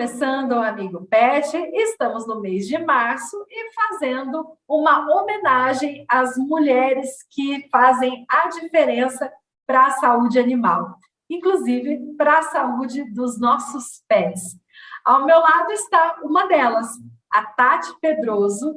começando o Amigo Pet, estamos no mês de março e fazendo uma homenagem às mulheres que fazem a diferença para a saúde animal, inclusive para a saúde dos nossos pets. Ao meu lado está uma delas, a Tati Pedroso,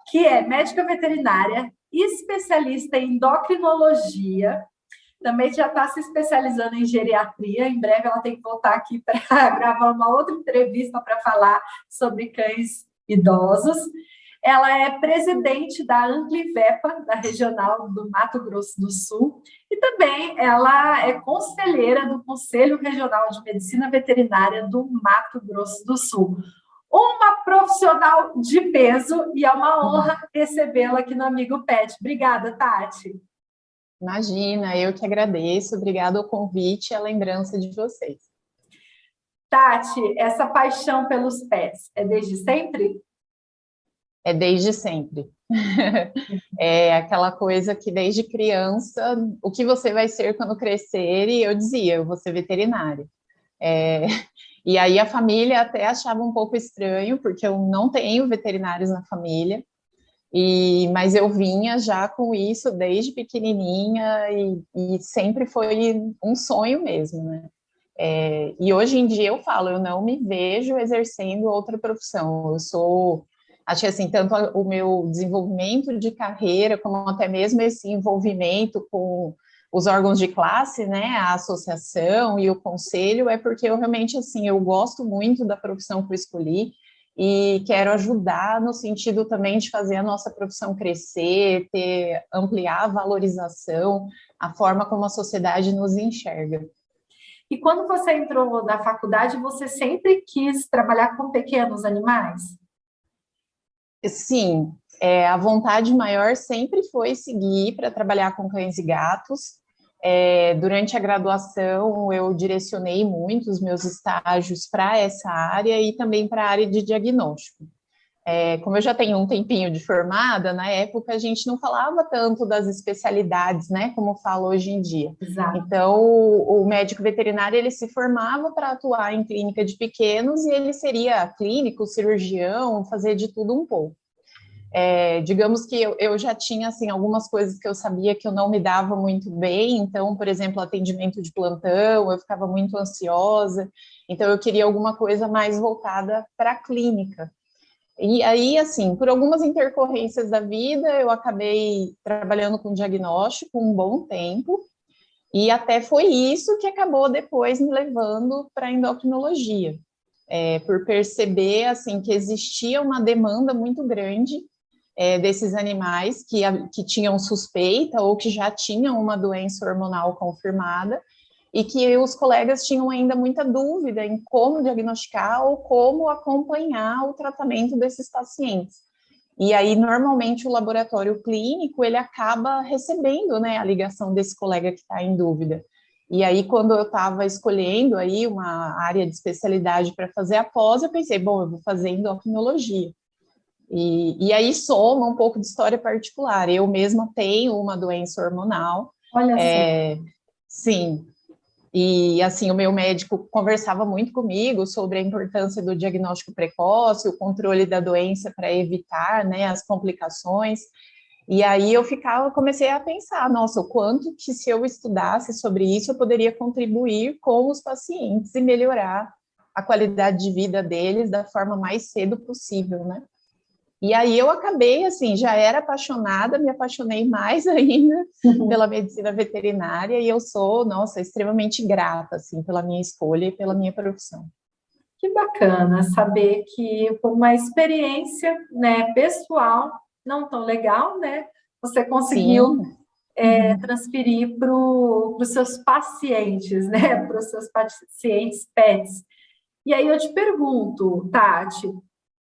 que é médica veterinária, especialista em endocrinologia, também já está se especializando em geriatria. Em breve ela tem que voltar aqui para gravar uma outra entrevista para falar sobre cães idosos. Ela é presidente da Amplivepa, da Regional do Mato Grosso do Sul, e também ela é conselheira do Conselho Regional de Medicina Veterinária do Mato Grosso do Sul. Uma profissional de peso, e é uma honra recebê-la aqui no Amigo Pet. Obrigada, Tati. Imagina, eu que agradeço, obrigada ao convite e a lembrança de vocês. Tati, essa paixão pelos pets é desde sempre? É desde sempre. É aquela coisa que desde criança, o que você vai ser quando crescer? E eu dizia, eu vou ser veterinária. E aí a família até achava um pouco estranho, porque eu não tenho veterinários na família, mas eu vinha já com isso desde pequenininha e sempre foi um sonho mesmo, né? E hoje em dia eu falo, eu não me vejo exercendo outra profissão. Acho que assim, tanto o meu desenvolvimento de carreira, como até mesmo esse envolvimento com os órgãos de classe, né, a associação e o conselho, é porque eu realmente, assim, eu gosto muito da profissão que eu escolhi, e quero ajudar no sentido também de fazer a nossa profissão crescer, ampliar a valorização, a forma como a sociedade nos enxerga. E quando você entrou na faculdade, você sempre quis trabalhar com pequenos animais? Sim, a vontade maior sempre foi seguir para trabalhar com cães e gatos. Durante a graduação, eu direcionei muito os meus estágios para essa área e também para a área de diagnóstico. Como eu já tenho um tempinho de formada, na época a gente não falava tanto das especialidades, né, como fala hoje em dia. Exato. Então, o médico veterinário, ele se formava para atuar em clínica de pequenos e ele seria clínico, cirurgião, fazer de tudo um pouco. Digamos que eu já tinha, assim, algumas coisas que eu sabia que eu não me dava muito bem, então, por exemplo, atendimento de plantão, eu ficava muito ansiosa, então eu queria alguma coisa mais voltada para a clínica. E aí, assim, por algumas intercorrências da vida, eu acabei trabalhando com diagnóstico um bom tempo, e até foi isso que acabou depois me levando para a endocrinologia, por perceber, assim, que existia uma demanda muito grande desses animais que tinham suspeita ou que já tinham uma doença hormonal confirmada, e que os colegas tinham ainda muita dúvida em como diagnosticar ou como acompanhar o tratamento desses pacientes. E aí, normalmente, o laboratório clínico, ele acaba recebendo, né, a ligação desse colega que está em dúvida. E aí, quando eu estava escolhendo aí uma área de especialidade para fazer a pós, eu pensei, bom, eu vou fazer endocrinologia. E aí soma um pouco de história particular. Eu mesma tenho uma doença hormonal. Olha só. Sim. E, assim, o meu médico conversava muito comigo sobre a importância do diagnóstico precoce, o controle da doença para evitar, né, as complicações. E aí eu comecei a pensar, nossa, o quanto que se eu estudasse sobre isso, eu poderia contribuir com os pacientes e melhorar a qualidade de vida deles da forma mais cedo possível, né? E aí eu acabei, assim, já era apaixonada, me apaixonei mais ainda pela medicina veterinária, e eu sou, nossa, extremamente grata, assim, pela minha escolha e pela minha profissão. Que bacana saber que por uma experiência, né, pessoal, não tão legal, né, você conseguiu transferir para os seus pacientes, né, para os seus pacientes pets. E aí eu te pergunto, Tati,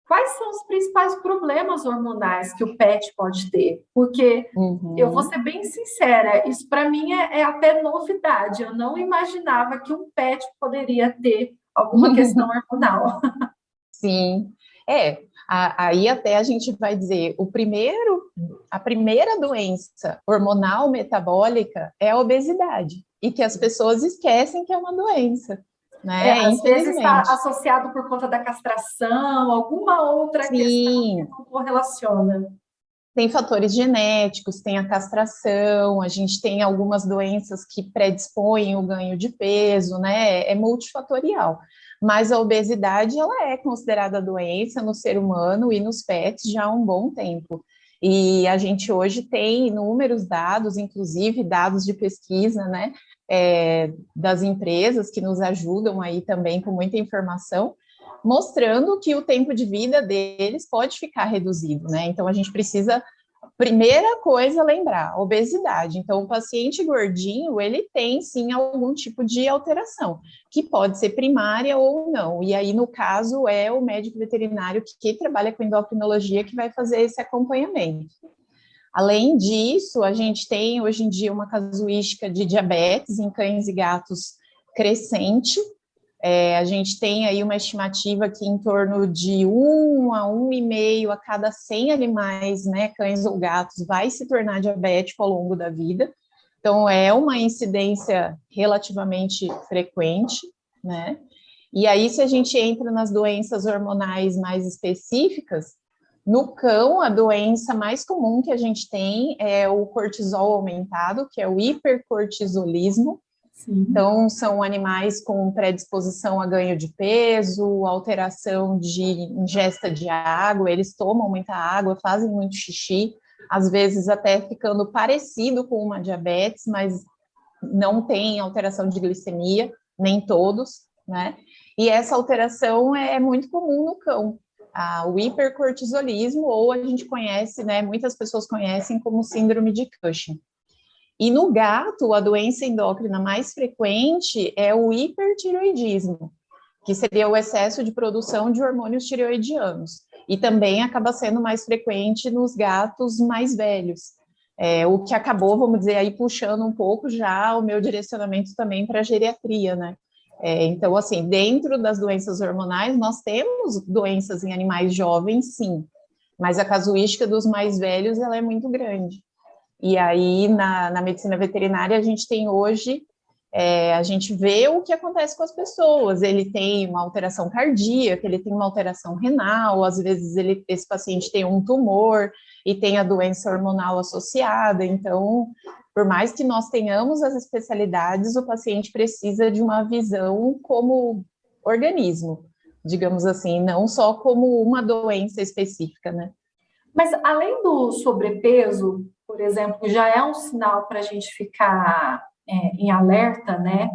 quais são os principais problemas hormonais que o pet pode ter? Porque eu vou ser bem sincera, isso para mim é até novidade. Eu não imaginava que um pet poderia ter alguma questão hormonal. Sim, aí até a gente vai dizer, a primeira doença hormonal metabólica é a obesidade, e que as pessoas esquecem que é uma doença. né? Às vezes está Infelizmente. associado por conta da castração, alguma outra questão que Sim, não correlaciona. tem fatores genéticos, tem a castração, a gente tem algumas doenças que predispõem o ganho de peso, né? É multifatorial. Mas a obesidade, ela é considerada doença no ser humano e nos pets já há um bom tempo. E a gente hoje tem inúmeros dados, inclusive dados de pesquisa, né? Das empresas que nos ajudam aí também com muita informação, mostrando que o tempo de vida deles pode ficar reduzido, né? Então, a gente precisa, primeira coisa, lembrar, obesidade. Então, o paciente gordinho, ele tem, sim, algum tipo de alteração, que pode ser primária ou não. E aí, no caso, é o médico veterinário que trabalha com endocrinologia que vai fazer esse acompanhamento. Além disso, a gente tem, hoje em dia, uma casuística de diabetes em cães e gatos crescente. A gente tem aí uma estimativa que em torno de 1 a 1,5 a cada 100 animais, né, cães ou gatos, vai se tornar diabético ao longo da vida. Então, é uma incidência relativamente frequente, né? E aí, se a gente entra nas doenças hormonais mais específicas, no cão, a doença mais comum que a gente tem é o cortisol aumentado, que é o hipercortisolismo. Sim. Então, são animais com predisposição a ganho de peso, alteração de ingesta de água, eles tomam muita água, fazem muito xixi, às vezes até ficando parecido com uma diabetes, mas não tem alteração de glicemia, nem todos, né? E essa alteração é muito comum no cão, o hipercortisolismo, ou a gente conhece, né, muitas pessoas conhecem como síndrome de Cushing. E no gato, a doença endócrina mais frequente é o hipertireoidismo, que seria o excesso de produção de hormônios tireoidianos. E também acaba sendo mais frequente nos gatos mais velhos. O que acabou, vamos dizer, aí puxando um pouco já o meu direcionamento também para a geriatria, né? Então, assim, dentro das doenças hormonais, nós temos doenças em animais jovens, sim, mas a casuística dos mais velhos, ela é muito grande. E aí, na medicina veterinária, a gente tem hoje, a gente vê o que acontece com as pessoas. Ele tem uma alteração cardíaca, ele tem uma alteração renal, às vezes esse paciente tem um tumor e tem a doença hormonal associada. Então, por mais que nós tenhamos as especialidades, o paciente precisa de uma visão como organismo, digamos assim, não só como uma doença específica, né? Mas além do sobrepeso, por exemplo, já é um sinal para a gente ficar em alerta, né?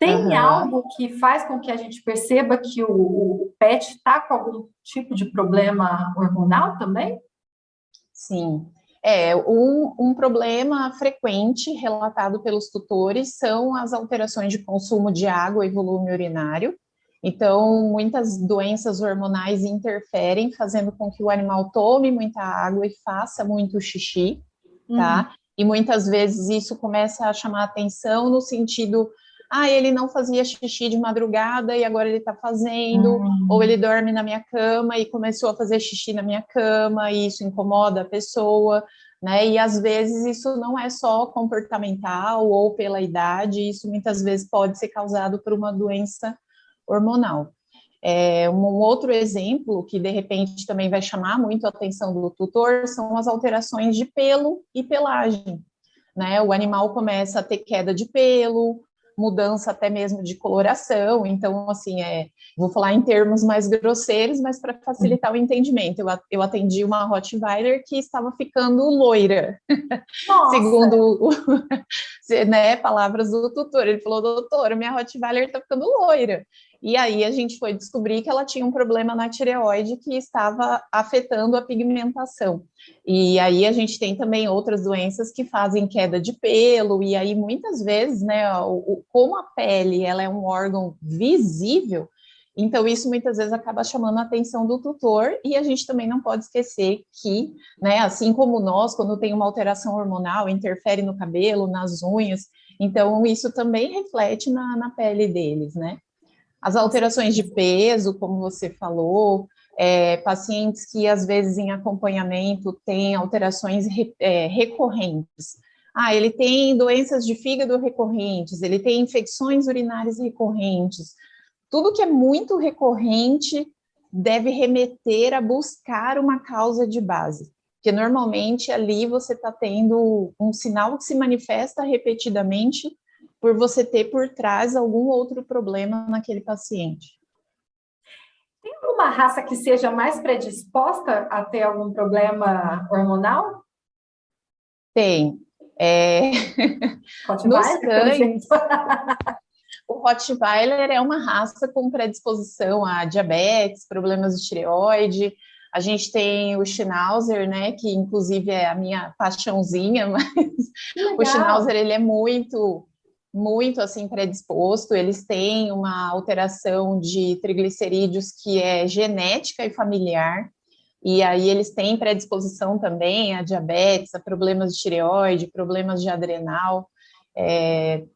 Tem Aham. algo que faz com que a gente perceba que o pet está com algum tipo de problema hormonal também? Sim. Um problema frequente relatado pelos tutores são as alterações de consumo de água e volume urinário. Então, muitas doenças hormonais interferem, fazendo com que o animal tome muita água e faça muito xixi, tá? E muitas vezes isso começa a chamar atenção no sentido, ele não fazia xixi de madrugada e agora ele está fazendo, ou ele dorme na minha cama e começou a fazer xixi na minha cama, e isso incomoda a pessoa, né? E às vezes isso não é só comportamental ou pela idade, isso muitas vezes pode ser causado por uma doença hormonal. Um outro exemplo que de repente também vai chamar muito a atenção do tutor são as alterações de pelo e pelagem, né? O animal começa a ter queda de pelo, mudança até mesmo de coloração. Então, assim, vou falar em termos mais grosseiros, mas para facilitar o entendimento. Eu atendi uma Rottweiler que estava ficando loira, Nossa, segundo né, palavras do tutor. Ele falou, doutora, minha Rottweiler está ficando loira. E aí a gente foi descobrir que ela tinha um problema na tireoide que estava afetando a pigmentação. E aí a gente tem também outras doenças que fazem queda de pelo, e aí muitas vezes, né, como a pele ela é um órgão visível, então isso muitas vezes acaba chamando a atenção do tutor, e a gente também não pode esquecer que, né, assim como nós, quando tem uma alteração hormonal, interfere no cabelo, nas unhas, então isso também reflete na pele deles, né? As alterações de peso, como você falou, pacientes que às vezes em acompanhamento têm alterações recorrentes. Ele tem doenças de fígado recorrentes, ele tem infecções urinárias recorrentes, tudo que é muito recorrente deve remeter a buscar uma causa de base, porque normalmente ali você está tendo um sinal que se manifesta repetidamente por você ter por trás algum outro problema naquele paciente. Tem alguma raça que seja mais predisposta a ter algum problema hormonal? Tem. Nos Rottweiler, pelo cães, jeito. o Rottweiler é uma raça com predisposição a diabetes, problemas de tireoide. A gente tem o Schnauzer, né, que inclusive é a minha paixãozinha, mas o Schnauzer ele é muito assim predisposto. Eles têm uma alteração de triglicerídeos que é genética e familiar. E aí eles têm predisposição também a diabetes, a problemas de tireoide, problemas de adrenal.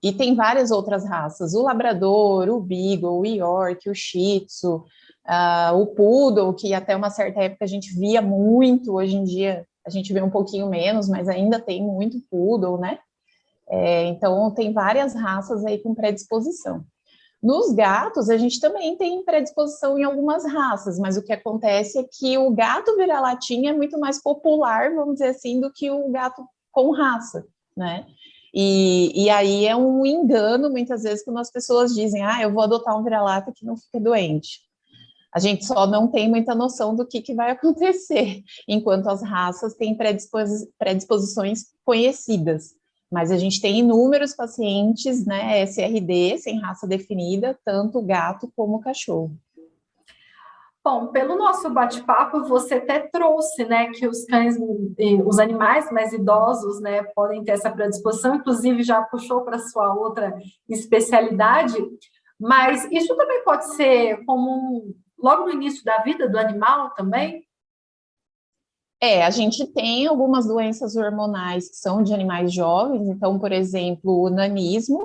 E tem várias outras raças, o Labrador, o Beagle, o York, o Shih Tzu, o Poodle, que até uma certa época a gente via muito, hoje em dia a gente vê um pouquinho menos, mas ainda tem muito Poodle, né? Então tem várias raças aí com predisposição. Nos gatos, a gente também tem predisposição em algumas raças, mas o que acontece é que o gato vira-latinha é muito mais popular, vamos dizer assim, do que o gato com raça, né? E aí é um engano, muitas vezes, quando as pessoas dizem, eu vou adotar um vira-lata que não fica doente. A gente só não tem muita noção do que vai acontecer, enquanto as raças têm predisposições conhecidas. Mas a gente tem inúmeros pacientes, né, SRD, sem raça definida, tanto gato como cachorro. Bom, pelo nosso bate-papo, você até trouxe, né, que os cães, os animais mais idosos, né, podem ter essa predisposição, inclusive já puxou para sua outra especialidade, mas isso também pode ser como logo no início da vida do animal também? A gente tem algumas doenças hormonais que são de animais jovens, então, por exemplo, o nanismo,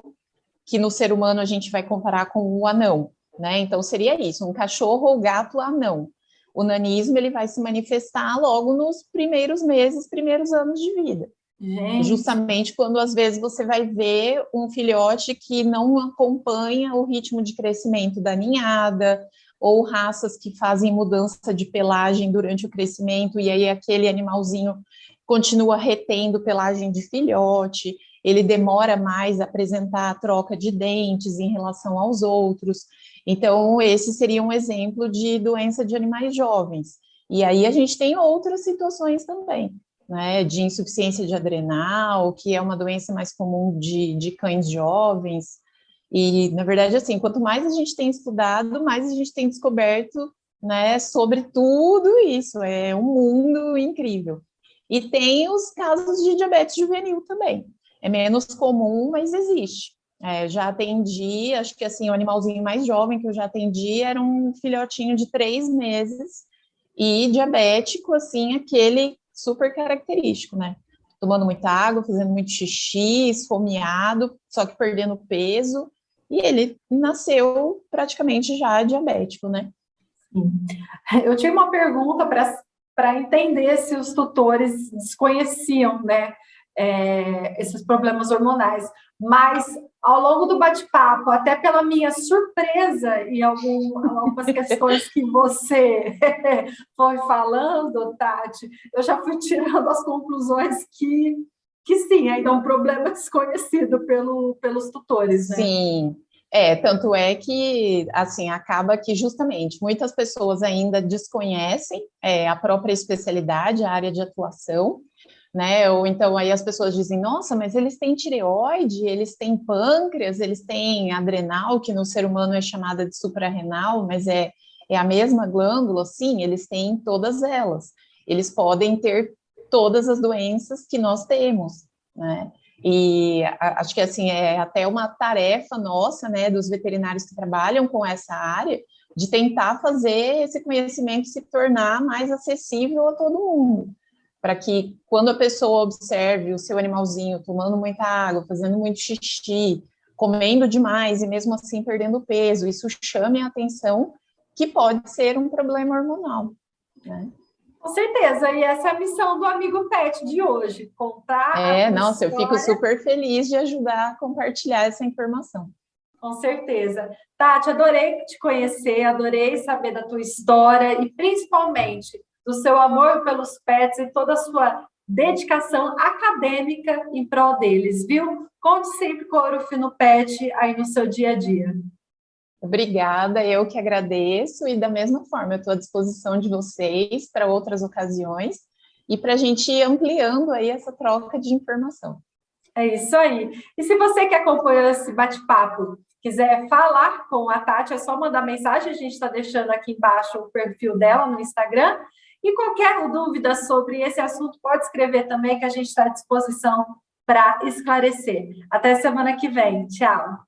que no ser humano a gente vai comparar com o anão, né? Então, seria isso, um cachorro ou gato anão. O nanismo, ele vai se manifestar logo nos primeiros meses, primeiros anos de vida. Gente. Justamente quando, às vezes, você vai ver um filhote que não acompanha o ritmo de crescimento da ninhada, ou raças que fazem mudança de pelagem durante o crescimento, e aí aquele animalzinho continua retendo pelagem de filhote, ele demora mais a apresentar a troca de dentes em relação aos outros. Então, esse seria um exemplo de doença de animais jovens. E aí a gente tem outras situações também, né, de insuficiência de adrenal, que é uma doença mais comum de cães jovens. E, na verdade, assim, quanto mais a gente tem estudado, mais a gente tem descoberto, né, sobre tudo isso. É um mundo incrível. E tem os casos de diabetes juvenil também. É menos comum, mas existe. Já atendi, acho que assim, o animalzinho mais jovem que eu já atendi era um filhotinho de 3 meses e diabético, assim, aquele super característico, né? Tomando muita água, fazendo muito xixi, esfomeado, só que perdendo peso, e ele nasceu praticamente já diabético, né? Sim. Eu tinha uma pergunta para entender se os tutores desconheciam, né, esses problemas hormonais, mas ao longo do bate-papo, até pela minha surpresa e algumas questões que você foi falando, Tati, eu já fui tirando as conclusões que sim, ainda é um problema desconhecido pelos tutores, né? Sim, tanto é que, assim, acaba que justamente muitas pessoas ainda desconhecem a própria especialidade, a área de atuação, né? Ou então aí as pessoas dizem, nossa, mas eles têm tireoide, eles têm pâncreas, eles têm adrenal, que no ser humano é chamada de suprarrenal, mas é a mesma glândula, sim, eles têm todas elas. Eles podem ter todas as doenças que nós temos, né? E acho que, assim, é até uma tarefa nossa, né, dos veterinários que trabalham com essa área, de tentar fazer esse conhecimento se tornar mais acessível a todo mundo, para que quando a pessoa observe o seu animalzinho tomando muita água, fazendo muito xixi, comendo demais e mesmo assim perdendo peso, isso chame a atenção que pode ser um problema hormonal, né? Com certeza, e essa é a missão do Amigo Pet de hoje, contar a Nossa, história. eu fico super feliz de ajudar a compartilhar essa informação. Com certeza. Tati, adorei te conhecer, adorei saber da tua história e principalmente do seu amor pelos pets e toda a sua dedicação acadêmica em prol deles, viu? Conte sempre com o Ouro Fino Pet aí no seu dia a dia. Obrigada, eu que agradeço, e da mesma forma, eu estou à disposição de vocês para outras ocasiões e para a gente ir ampliando aí essa troca de informação. É isso aí. E se você que acompanhou esse bate-papo quiser falar com a Tati, é só mandar mensagem, a gente está deixando aqui embaixo o perfil dela no Instagram. E qualquer dúvida sobre esse assunto, pode escrever também, que a gente está à disposição para esclarecer. Até semana que vem. Tchau.